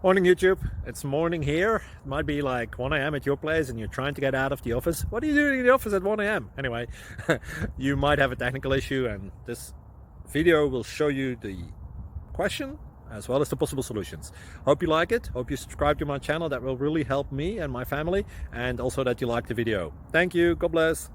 Morning YouTube, it's morning here. It might be like 1 a.m. at your place and you're trying to get out of the office. What are you doing in the office at 1 a.m.? Anyway, you might have a technical issue and this video will show you the question as well as the possible solutions. Hope you like it, hope you subscribe to my channel. That will really help me and my family, and also that you like the video. Thank you, God bless.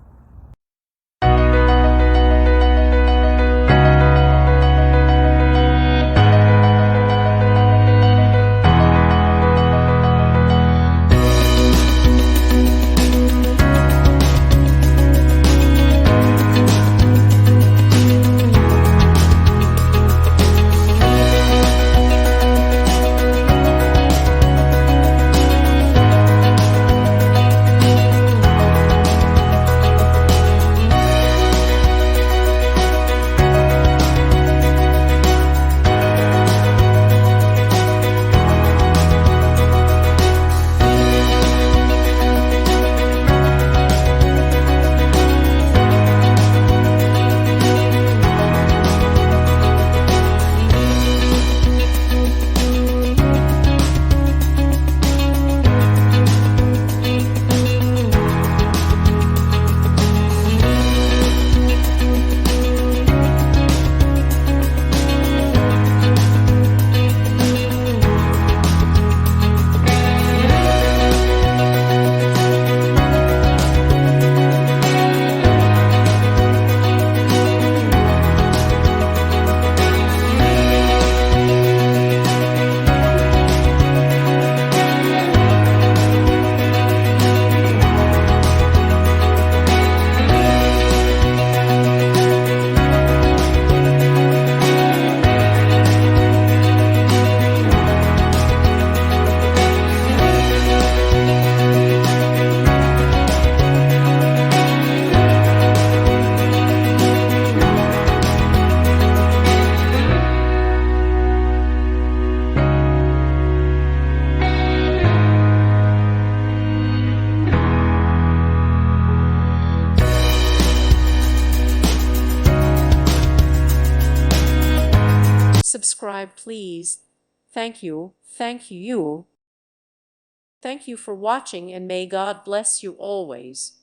Subscribe, please. Thank you. Thank you. Thank you for watching, and may God bless you always.